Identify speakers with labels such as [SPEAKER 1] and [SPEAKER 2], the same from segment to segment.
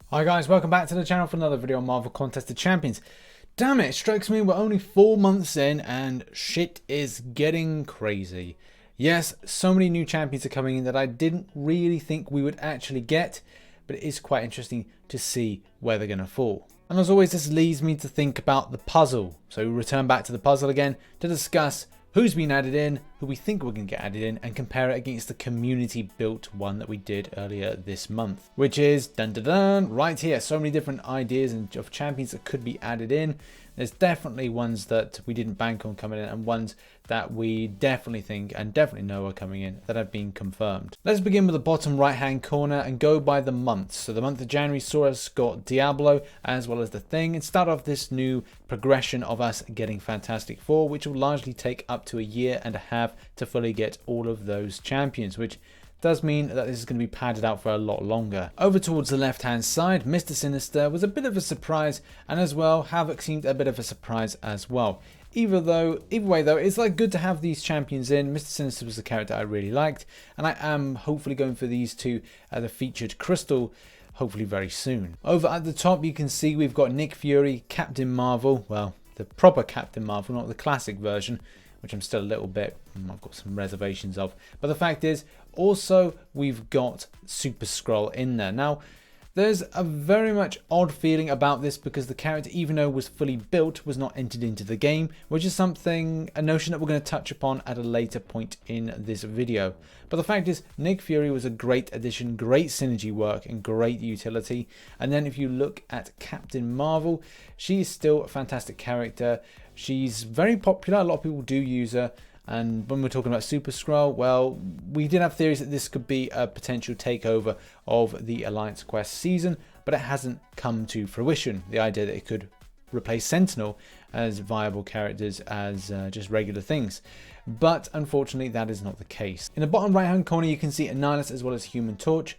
[SPEAKER 1] Hi guys, welcome back to the channel for another video on Marvel Contest of Champions. Damn it, strikes me we're only 4 months in and shit is getting crazy. Yes, so many new champions are coming in that I didn't really think we would actually get, but it is quite interesting to see where they're going to fall. And as always, this leads me to think about the puzzle. So we return back to the puzzle again to discuss who's been added in, who we think we're going to get added in, and compare it against the community built one that we did earlier this month, which is dun dun dun right here. So many different ideas of champions that could be added in. There's definitely ones that we didn't bank on coming in and ones that we definitely think and definitely know are coming in that have been confirmed. Let's begin with the bottom right hand corner and go by the months. So the month of January saw us got Diablo as well as the Thing, and start off this new progression of us getting Fantastic Four, which will largely take up to a year and a half to fully get all of those champions, which does mean that this is going to be padded out for a lot longer. Over towards the left hand side, Mr. Sinister was a bit of a surprise, and as well Havoc seemed a bit of a surprise as well. Either way though, it's like good to have these champions in. Mr. Sinister was a character I really liked, and I am hopefully going for these two as a featured crystal hopefully very soon. Over at the top you can see we've got Nick Fury, Captain Marvel, well the proper Captain Marvel, not the classic version, which I'm still a little bit, I've got some reservations of. But the fact is, also we've got Super Skrull in there. Now, there's a very much odd feeling about this because the character, even though it was fully built, was not entered into the game, which is a notion that we're going to touch upon at a later point in this video. But the fact is, Nick Fury was a great addition, great synergy work, and great utility. And then if you look at Captain Marvel, she is still a fantastic character. She's very popular, a lot of people do use her. And when we're talking about Super Skrull, well, we did have theories that this could be a potential takeover of the Alliance Quest season, but it hasn't come to fruition. The idea that it could replace Sentinel as viable characters as just regular things. But unfortunately, that is not the case. In the bottom right hand corner, you can see Annihilus as well as Human Torch.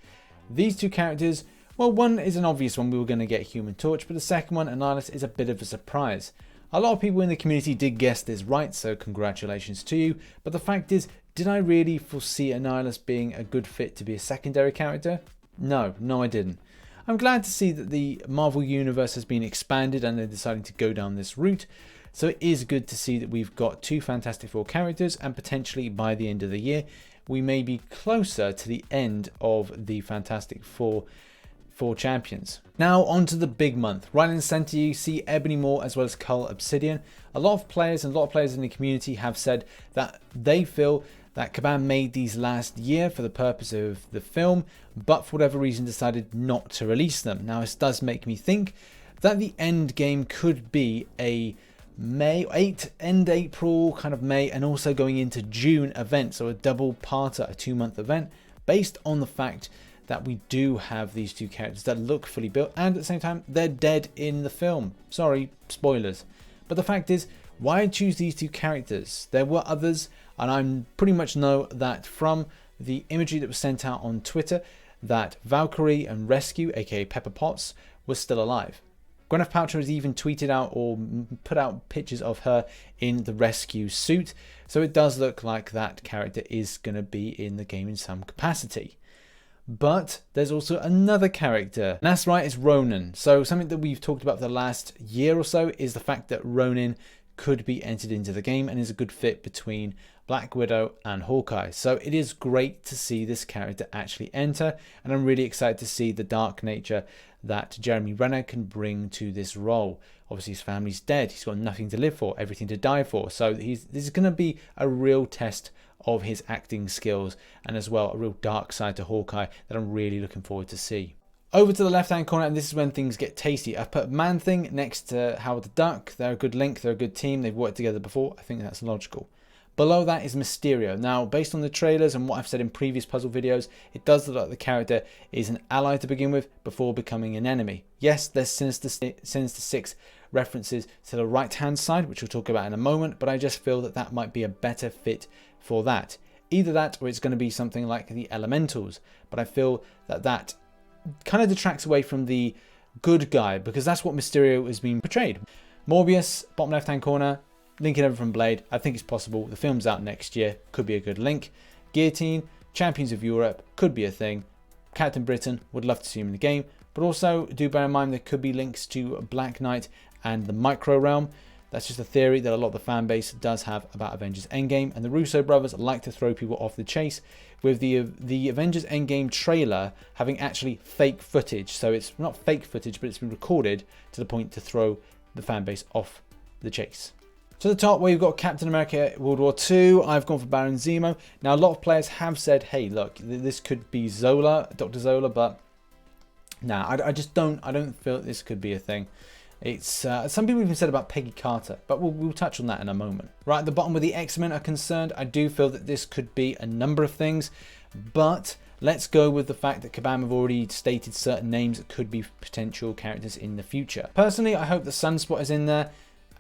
[SPEAKER 1] These two characters, well, one is an obvious one, we were going to get Human Torch, but the second one, Annihilus, is a bit of a surprise. A lot of people in the community did guess this right, so congratulations to you. But the fact is, did I really foresee Annihilus being a good fit to be a secondary character? No, I didn't. I'm glad to see that the Marvel Universe has been expanded and they're deciding to go down this route. So it is good to see that we've got two Fantastic Four characters, and potentially by the end of the year, we may be closer to the end of the Fantastic Four champions. Now on to the big month. Right in the center you see Ebony Maw as well as Cull Obsidian. A lot of players in the community have said that they feel that Caban made these last year for the purpose of the film, but for whatever reason decided not to release them. Now this does make me think that the end game could be a end April, kind of May, and also going into June event, so a double parter, a 2-month event, based on the fact that we do have these two characters that look fully built, and at the same time they're dead in the film. Sorry, spoilers. But the fact is, why choose these two characters? There were others, and I pretty much know that from the imagery that was sent out on Twitter that Valkyrie and Rescue, aka Pepper Potts, was still alive. Gwyneth Paltrow has even tweeted out or put out pictures of her in the Rescue suit, so it does look like that character is going to be in the game in some capacity. But there's also another character, and that's right, it's Ronin. So something that we've talked about for the last year or so is the fact that Ronin could be entered into the game and is a good fit between Black Widow and Hawkeye. So it is great to see this character actually enter, and I'm really excited to see the dark nature that Jeremy Renner can bring to this role. Obviously his family's dead, he's got nothing to live for, everything to die for. So this is going to be a real test of his acting skills, and as well a real dark side to Hawkeye that I'm really looking forward to see. Over to the left hand corner, and this is when things get tasty. I've put Man Thing next to Howard the Duck. They're a good link, they're a good team, they've worked together before. I think that's logical. Below that is Mysterio. Now, based on the trailers and what I've said in previous puzzle videos, it does look like the character is an ally to begin with before becoming an enemy. Yes, there's Sinister Six references to the right hand side, which we'll talk about in a moment, but I just feel that that might be a better fit for that. Either that or it's going to be something like the Elementals, but I feel that that kind of detracts away from the good guy, because that's what Mysterio has been portrayed. Morbius, bottom left hand corner, linking over from Blade. I think it's possible. The film's out next year, could be a good link. Guillotine, Champions of Europe, could be a thing. Captain Britain, would love to see him in the game, But also do bear in mind there could be links to Black Knight and the Micro Realm. That's just a theory that a lot of the fan base does have about Avengers Endgame, and the Russo brothers like to throw people off the chase with the Avengers Endgame trailer having actually fake footage. So it's not fake footage, but it's been recorded to the point to throw the fan base off the chase. To the top, where you've got Captain America World War II, I've gone for Baron Zemo. Now, a lot of players have said, hey, look, this could be Zola, Dr. Zola, but nah, I don't feel this could be a thing. It's some people even said about Peggy Carter, but we'll touch on that in a moment. Right at the bottom where the X-Men are concerned, I do feel that this could be a number of things, but let's go with the fact that Kabam have already stated certain names that could be potential characters in the future. Personally, I hope that Sunspot is in there.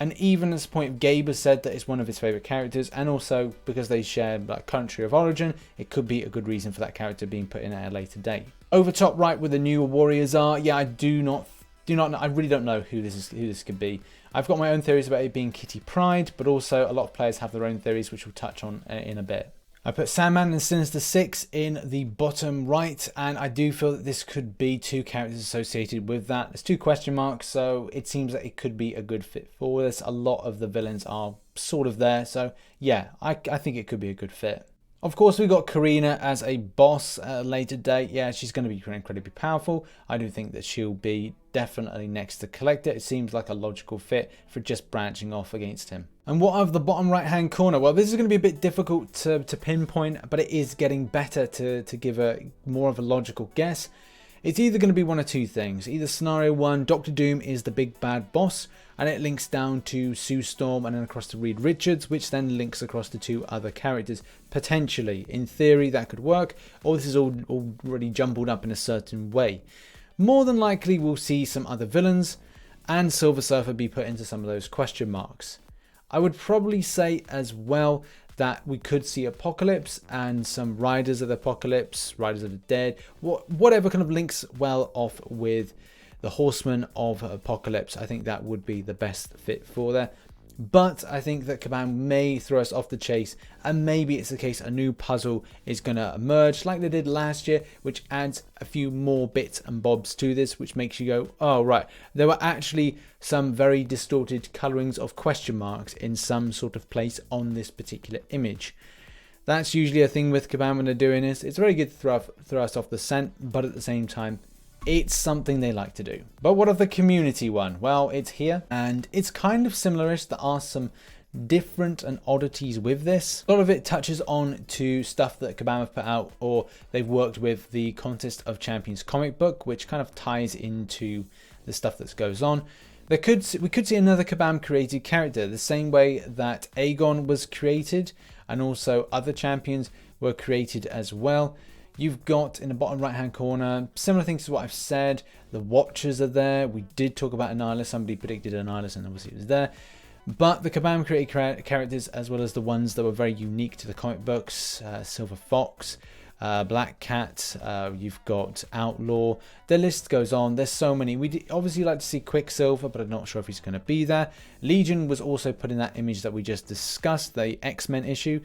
[SPEAKER 1] And even at this point, Gabe has said that it's one of his favourite characters, and also because they share like country of origin, it could be a good reason for that character being put in at a later date. Over top right, where the new warriors are, yeah, I really don't know who this could be. I've got my own theories about it being Kitty Pryde, but also a lot of players have their own theories, which we'll touch on in a bit. I put Sandman and Sinister Six in the bottom right, and I do feel that this could be two characters associated with that. There's 2 question marks, so it seems that it could be a good fit for this. A lot of the villains are sort of there, so yeah, I think it could be a good fit. Of course, we've got Karina as a boss at a later date. Yeah, she's going to be incredibly powerful. I do think that she'll be definitely next to Collector. It seems like a logical fit for just branching off against him. And what of the bottom right hand corner? Well, this is going to be a bit difficult to pinpoint, but it is getting better to give a more of a logical guess. It's either going to be one of 2 things. Either scenario 1, Doctor Doom is the big bad boss, and it links down to Sue Storm and then across to Reed Richards, which then links across to 2 other characters. Potentially, in theory, that could work, or this is all already jumbled up in a certain way. More than likely, we'll see some other villains, and Silver Surfer be put into some of those question marks. I would probably say as well that we could see Apocalypse and some Riders of the Apocalypse, Riders of the Dead, whatever kind of links well off with the Horsemen of Apocalypse. I think that would be the best fit for there. But I think that Kabam may throw us off the chase, and maybe it's the case a new puzzle is going to emerge like they did last year, which adds a few more bits and bobs to this, which makes you go, oh right, there were actually some very distorted colorings of question marks in some sort of place on this particular image. That's usually a thing with Kabam when they're doing this. It's very good to throw us off the scent, but at the same time, it's something they like to do. But what of the community one? Well, it's here, and it's kind of similar-ish. There are some different and oddities with this. A lot of it touches on to stuff that Kabam have put out, or they've worked with the Contest of Champions comic book, which kind of ties into the stuff that goes on. We could see another Kabam created character, the same way that Aegon was created, and also other champions were created as well. You've got in the bottom right hand corner similar things to what I've said. The Watchers are there. We did talk about Annihilus. Somebody predicted Annihilus, and obviously it was there. But the Kabam created characters, as well as the ones that were very unique to the comic books, Silver Fox, Black Cat, you've got Outlaw. The list goes on. There's so many. We obviously like to see Quicksilver, but I'm not sure if he's going to be there. Legion was also put in that image that we just discussed, the X-Men issue,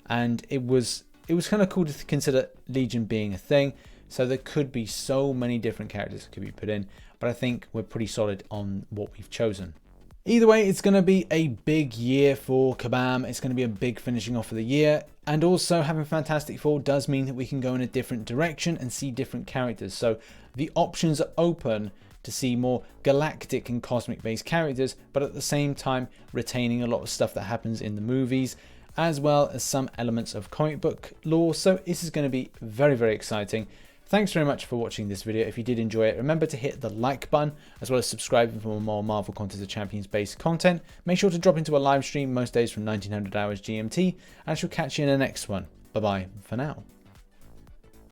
[SPEAKER 1] and it was kind of cool to consider Legion being a thing. So there could be so many different characters that could be put in, but I think we're pretty solid on what we've chosen. Either way, it's going to be a big year for Kabam. It's going to be a big finishing off of the year. And also having Fantastic Four does mean that we can go in a different direction and see different characters. So the options are open to see more galactic and cosmic based characters, but at the same time retaining a lot of stuff that happens in the movies, as well as some elements of comic book lore. So this is going to be very, very exciting. Thanks very much for watching this video. If you did enjoy it, remember to hit the like button, as well as subscribing for more Marvel Contest of Champions based content. Make sure to drop into a live stream most days from 1900 hours GMT, and I shall catch you in the next one. Bye bye for now.